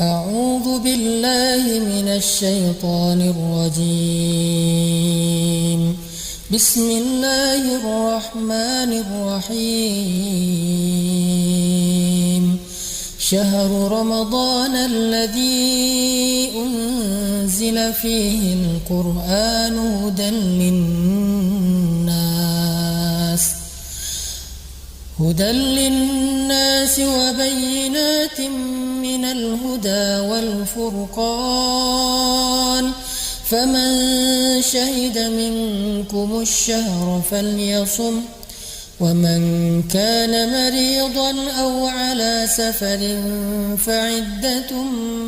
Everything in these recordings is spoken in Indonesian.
أعوذ بالله من الشيطان الرجيم بسم الله الرحمن الرحيم شهر رمضان الذي أنزل فيه القرآن هدى للناس وبينات من الهدى والفرقان فمن شهد منكم الشهر فليصم ومن كان مريضا أو على سفر فعدة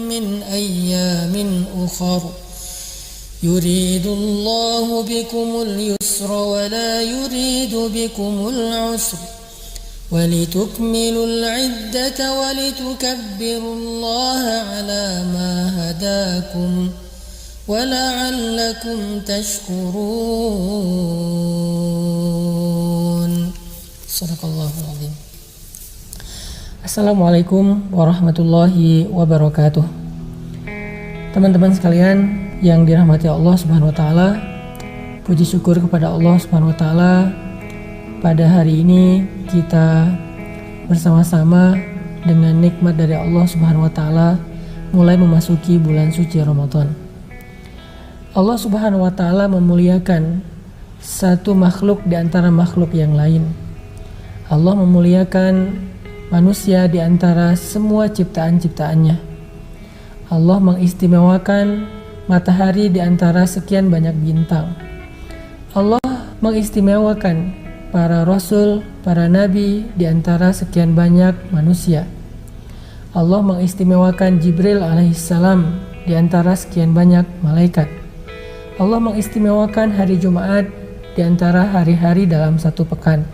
من أيام أخر يريد الله بكم اليسر ولا يريد بكم العسر ولتكملوا العدة ولتكبروا الله على ما هداكم ولعلكم تشكرون. Sadaqallahul Azim. Assalamualaikum warahmatullahi wabarakatuh. Teman-teman sekalian yang dirahmati Allah Subhanahu wa taala, puji syukur kepada Allah Subhanahu wa taala. Pada hari ini kita bersama-sama dengan nikmat dari Allah Subhanahu wa taala mulai memasuki bulan suci Ramadan. Allah Subhanahu wa taala memuliakan satu makhluk di antara makhluk yang lain. Allah memuliakan manusia di antara semua ciptaan-ciptaannya. Allah mengistimewakan matahari di antara sekian banyak bintang. Allah mengistimewakan para rasul, para nabi di antara sekian banyak manusia. Allah mengistimewakan Jibril alaihissalam di antara sekian banyak malaikat. Allah mengistimewakan hari Jumat di antara hari-hari dalam satu pekan.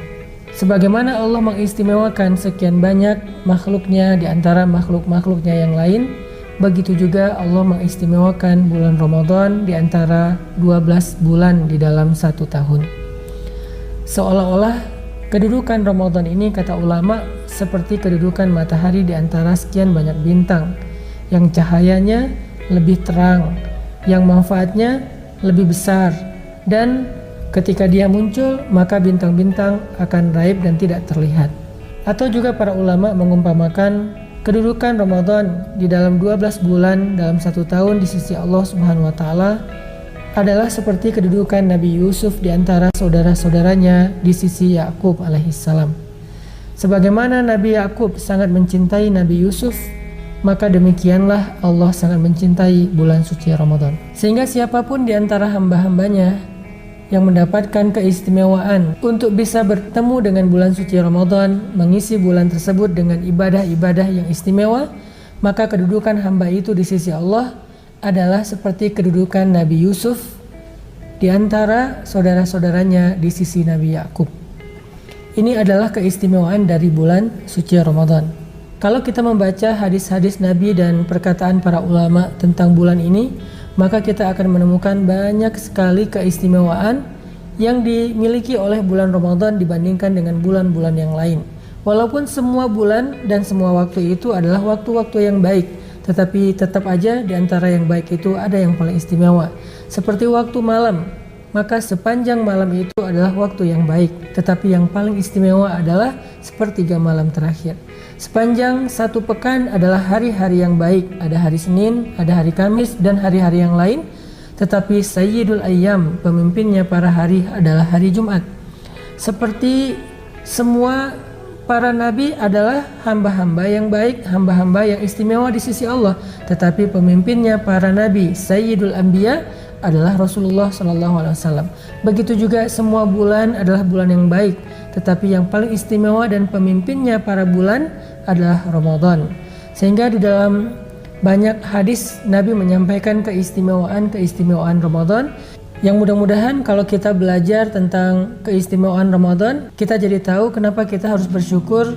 Sebagaimana Allah mengistimewakan sekian banyak makhluknya di antara makhluk-makhluknya yang lain, begitu juga Allah mengistimewakan bulan Ramadan di antara 12 bulan di dalam satu tahun. Seolah-olah kedudukan Ramadan ini, kata ulama, seperti kedudukan matahari di antara sekian banyak bintang yang cahayanya lebih terang, yang manfaatnya lebih besar, dan ketika dia muncul maka bintang-bintang akan raib dan tidak terlihat. Atau juga para ulama mengumpamakan kedudukan Ramadan di dalam 12 bulan dalam satu tahun di sisi Allah Subhanahu wa taala adalah seperti kedudukan Nabi Yusuf di antara saudara-saudaranya di sisi Yakub alaihissalam. Sebagaimana Nabi Yakub sangat mencintai Nabi Yusuf, maka demikianlah Allah sangat mencintai bulan suci Ramadan. Sehingga siapapun di antara hamba-hambanya yang mendapatkan keistimewaan untuk bisa bertemu dengan bulan suci Ramadan, mengisi bulan tersebut dengan ibadah-ibadah yang istimewa, maka kedudukan hamba itu di sisi Allah adalah seperti kedudukan Nabi Yusuf di antara saudara-saudaranya di sisi Nabi Yakub. Ini adalah keistimewaan dari bulan suci Ramadan. Kalau kita membaca hadis-hadis Nabi dan perkataan para ulama tentang bulan ini, maka kita akan menemukan banyak sekali keistimewaan yang dimiliki oleh bulan Ramadan dibandingkan dengan bulan-bulan yang lain. Walaupun semua bulan dan semua waktu itu adalah waktu-waktu yang baik, tetapi tetap aja di antara yang baik itu ada yang paling istimewa. Seperti waktu malam, maka sepanjang malam itu adalah waktu yang baik, tetapi yang paling istimewa adalah sepertiga malam terakhir. Sepanjang satu pekan adalah hari-hari yang baik, ada hari Senin, ada hari Kamis, dan hari-hari yang lain, tetapi Sayyidul Ayyam, pemimpinnya para hari, adalah hari Jumat. Seperti semua para nabi adalah hamba-hamba yang baik, hamba-hamba yang istimewa di sisi Allah, tetapi pemimpinnya para nabi, Sayyidul Anbiya, adalah Rasulullah SAW. Begitu juga semua bulan adalah bulan yang baik, tetapi yang paling istimewa dan pemimpinnya para bulan adalah Ramadan. Sehingga di dalam banyak hadis Nabi menyampaikan keistimewaan Ramadan, yang mudah-mudahan kalau kita belajar tentang keistimewaan Ramadan, kita jadi tahu kenapa kita harus bersyukur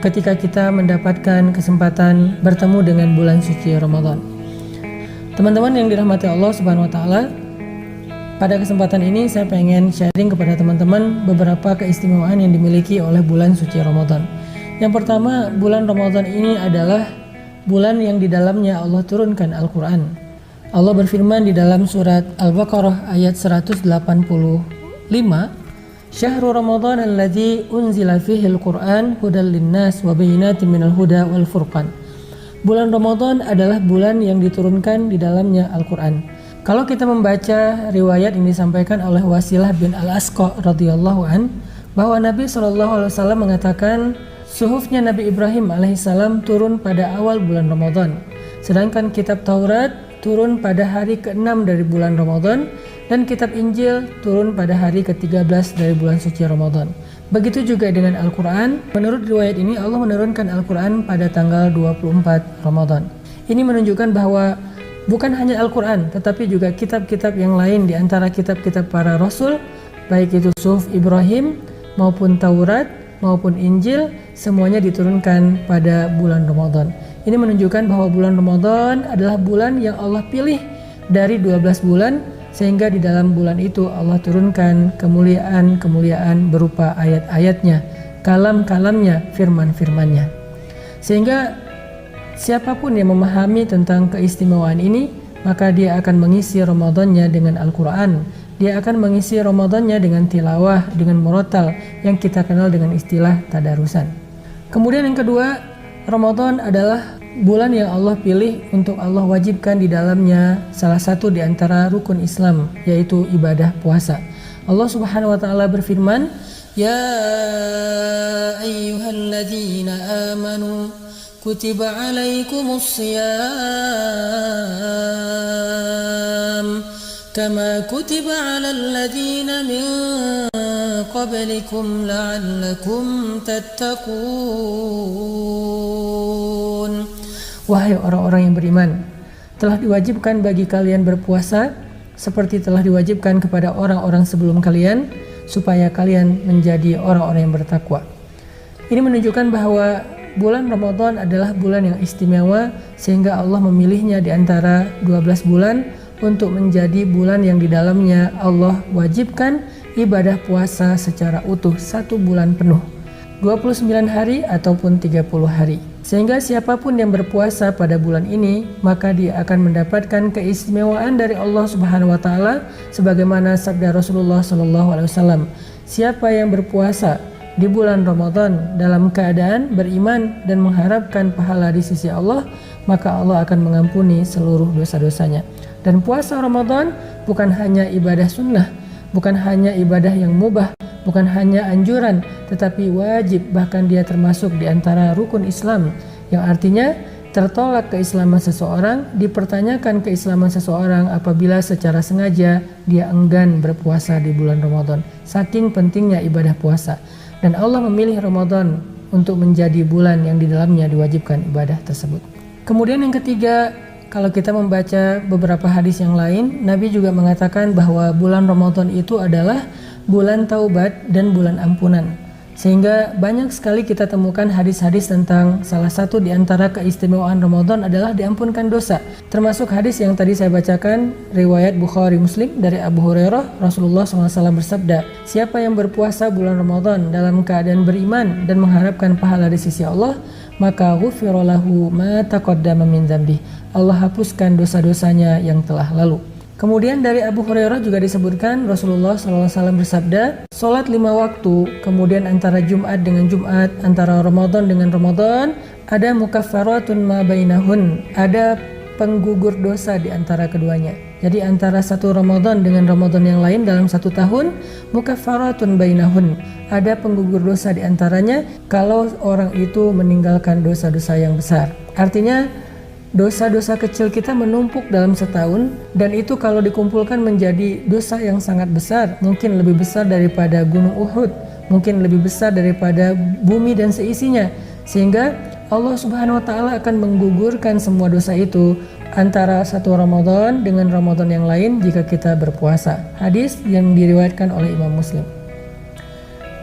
ketika kita mendapatkan kesempatan bertemu dengan bulan suci Ramadan. Teman-teman yang dirahmati Allah Subhanahu wa taala, pada kesempatan ini saya pengen sharing kepada teman-teman beberapa keistimewaan yang dimiliki oleh bulan suci Ramadan. Yang pertama, bulan Ramadan ini adalah bulan yang di dalamnya Allah turunkan Al-Quran. Allah berfirman di dalam surat Al-Baqarah ayat 185, Syahrul Ramadan alladzi unzila fihi al-Qur'an hudal linnas wa bayyinatin minal huda wal furqan. Bulan Ramadan adalah bulan yang diturunkan di dalamnya Al-Quran. Kalau kita membaca riwayat yang disampaikan oleh Wasilah bin Al-Asqa radhiyallahu an, bahwa Nabi SAW mengatakan suhufnya Nabi Ibrahim alaihissalam turun pada awal bulan Ramadan, sedangkan kitab Taurat turun pada hari ke-6 dari bulan Ramadan, dan kitab Injil turun pada hari ke-13 dari bulan suci Ramadan. Begitu juga dengan Al-Quran. Menurut riwayat ini Allah menurunkan Al-Quran pada tanggal 24 Ramadan. Ini menunjukkan bahwa bukan hanya Al-Quran, tetapi juga kitab-kitab yang lain di antara kitab-kitab para Rasul, baik itu Suhuf Ibrahim maupun Taurat maupun Injil, semuanya diturunkan pada bulan Ramadan. Ini menunjukkan bahwa bulan Ramadan adalah bulan yang Allah pilih dari 12 bulan, sehingga di dalam bulan itu Allah turunkan kemuliaan-kemuliaan berupa ayat-ayatnya, kalam-kalamnya, firman-firmannya. Sehingga siapapun yang memahami tentang keistimewaan ini, maka dia akan mengisi Ramadannya dengan Al-Quran. Dia akan mengisi Ramadannya dengan tilawah, dengan murattal yang kita kenal dengan istilah tadarusan. Kemudian yang kedua, Ramadan adalah bulan yang Allah pilih untuk Allah wajibkan di dalamnya salah satu di antara rukun Islam, yaitu ibadah puasa. Allah Subhanahu wa taala berfirman, "Ya ayyuhalladzina amanu kutiba alaikumus shiyam kama kutiba 'alal ladzina min qablikum la'allakum tattaqun." Wahai orang-orang yang beriman, telah diwajibkan bagi kalian berpuasa seperti telah diwajibkan kepada orang-orang sebelum kalian, supaya kalian menjadi orang-orang yang bertakwa. Ini menunjukkan bahwa bulan Ramadan adalah bulan yang istimewa, sehingga Allah memilihnya di antara 12 bulan untuk menjadi bulan yang di dalamnya Allah wajibkan ibadah puasa secara utuh 1 bulan penuh, 29 hari ataupun 30 hari. Sehingga siapapun yang berpuasa pada bulan ini, maka dia akan mendapatkan keistimewaan dari Allah Subhanahu wa taala, sebagaimana sabda Rasulullah SAW, siapa yang berpuasa di bulan Ramadan dalam keadaan beriman dan mengharapkan pahala di sisi Allah, maka Allah akan mengampuni seluruh dosa-dosanya. Dan puasa Ramadan bukan hanya ibadah sunnah, bukan hanya ibadah yang mubah, bukan hanya anjuran, tetapi wajib, bahkan dia termasuk di antara rukun Islam, yang artinya tertolak keislaman seseorang, dipertanyakan keislaman seseorang apabila secara sengaja dia enggan berpuasa di bulan Ramadan. Saking pentingnya ibadah puasa. Dan Allah memilih Ramadan untuk menjadi bulan yang di dalamnya diwajibkan ibadah tersebut. Kemudian yang ketiga, kalau kita membaca beberapa hadis yang lain, Nabi juga mengatakan bahwa bulan Ramadan itu adalah bulan taubat dan bulan ampunan. Sehingga banyak sekali kita temukan hadis-hadis tentang salah satu di antara keistimewaan Ramadan adalah diampunkan dosa. Termasuk hadis yang tadi saya bacakan, riwayat Bukhari Muslim dari Abu Hurairah, Rasulullah SAW bersabda, siapa yang berpuasa bulan Ramadan dalam keadaan beriman dan mengharapkan pahala di sisi Allah, maka ghufira lahu ma taqaddama min dzambi. Allah hapuskan dosa-dosanya yang telah lalu. Kemudian dari Abu Hurairah juga disebutkan Rasulullah SAW bersabda, sholat 5 waktu, kemudian antara Jumat dengan Jumat, antara Ramadan dengan Ramadan, ada mukaffaratun ma bainahun, ada penggugur dosa di antara keduanya. Jadi antara satu Ramadan dengan Ramadan yang lain dalam 1 tahun, mukaffaratun bainahun, ada penggugur dosa di antaranya kalau orang itu meninggalkan dosa-dosa yang besar. Artinya dosa-dosa kecil kita menumpuk dalam setahun, dan itu kalau dikumpulkan menjadi dosa yang sangat besar, mungkin lebih besar daripada gunung Uhud, mungkin lebih besar daripada bumi dan seisinya, sehingga Allah Subhanahu wa taala akan menggugurkan semua dosa itu antara satu Ramadan dengan Ramadan yang lain jika kita berpuasa. Hadis yang diriwayatkan oleh Imam Muslim.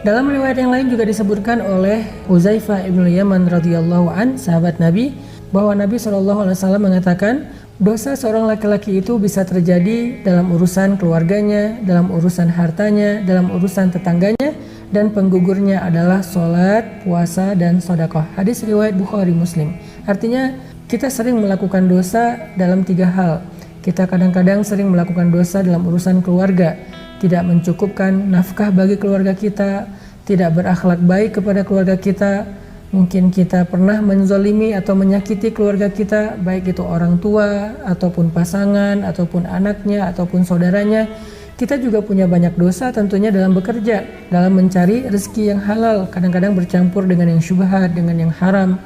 Dalam riwayat yang lain juga disebutkan oleh Huzaifah ibn Yaman radhiyallahu an, sahabat Nabi, bahwa Nabi SAW mengatakan dosa seorang laki-laki itu bisa terjadi dalam urusan keluarganya, dalam urusan hartanya, dalam urusan tetangganya, dan penggugurnya adalah sholat, puasa, dan sedekah. Hadis riwayat Bukhari Muslim. Artinya Kita sering melakukan dosa dalam 3 hal. Kita kadang-kadang sering melakukan dosa dalam urusan keluarga, tidak mencukupkan nafkah bagi keluarga kita, tidak berakhlak baik kepada keluarga kita. Mungkin kita pernah menzalimi atau menyakiti keluarga kita, baik itu orang tua, ataupun pasangan, ataupun anaknya, ataupun saudaranya. Kita juga punya banyak dosa tentunya dalam bekerja, dalam mencari rezeki yang halal, kadang-kadang bercampur dengan yang syubhat, dengan yang haram.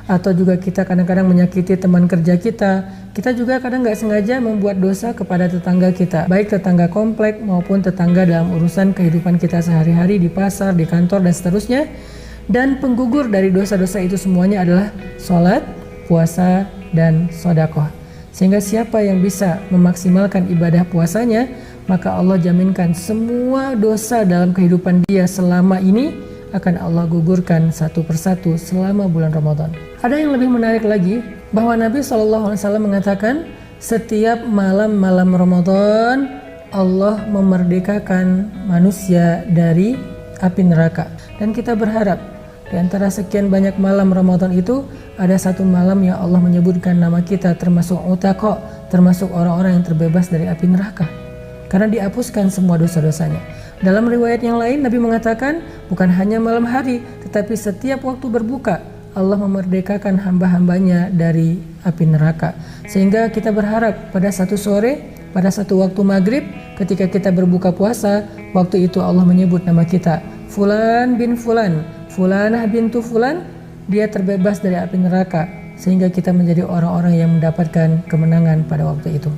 Atau juga kita kadang-kadang menyakiti teman kerja kita. Kita juga kadang nggak sengaja membuat dosa kepada tetangga kita, baik tetangga komplek maupun tetangga dalam urusan kehidupan kita sehari-hari di pasar, di kantor, dan seterusnya. Dan penggugur dari dosa-dosa itu semuanya adalah sholat, puasa, dan sedekah. Sehingga siapa yang bisa memaksimalkan ibadah puasanya, maka Allah jaminkan semua dosa dalam kehidupan dia selama ini akan Allah gugurkan satu persatu selama bulan Ramadan. Ada yang lebih menarik lagi, bahwa Nabi SAW mengatakan setiap malam-malam Ramadan Allah memerdekakan manusia dari api neraka. Dan kita berharap di antara sekian banyak malam Ramadan itu ada satu malam yang Allah menyebutkan nama kita termasuk utaqo, termasuk orang-orang yang terbebas dari api neraka, karena dihapuskan semua dosa-dosanya. Dalam riwayat yang lain Nabi mengatakan bukan hanya malam hari, tetapi setiap waktu berbuka Allah memerdekakan hamba-hambanya dari api neraka. Sehingga kita berharap pada satu sore, pada satu waktu maghrib, ketika kita berbuka puasa, waktu itu Allah menyebut nama kita, Fulan bin Fulan, Fulanah bintu Fulan, dia terbebas dari api neraka, sehingga kita menjadi orang-orang yang mendapatkan kemenangan pada waktu itu.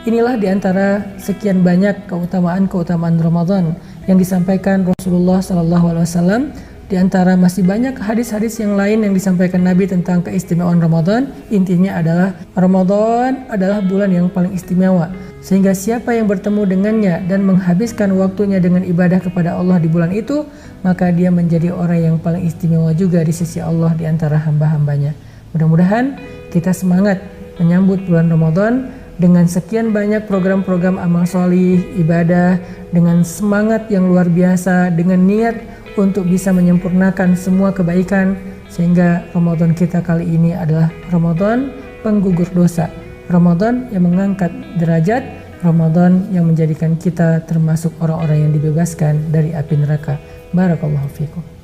Inilah diantara sekian banyak keutamaan-keutamaan Ramadan yang disampaikan Rasulullah SAW. Di antara masih banyak hadis-hadis yang lain yang disampaikan Nabi tentang keistimewaan Ramadan. Intinya adalah Ramadan adalah bulan yang paling istimewa, sehingga siapa yang bertemu dengannya dan menghabiskan waktunya dengan ibadah kepada Allah di bulan itu, maka dia menjadi orang yang paling istimewa juga di sisi Allah di antara hamba-hambanya. Mudah-mudahan kita semangat menyambut bulan Ramadan dengan sekian banyak program-program amal solih, ibadah, dengan semangat yang luar biasa, dengan niat untuk bisa menyempurnakan semua kebaikan, sehingga Ramadan kita kali ini adalah Ramadan penggugur dosa, Ramadan yang mengangkat derajat, Ramadan yang menjadikan kita termasuk orang-orang yang dibebaskan dari api neraka. Barakallahu fikum.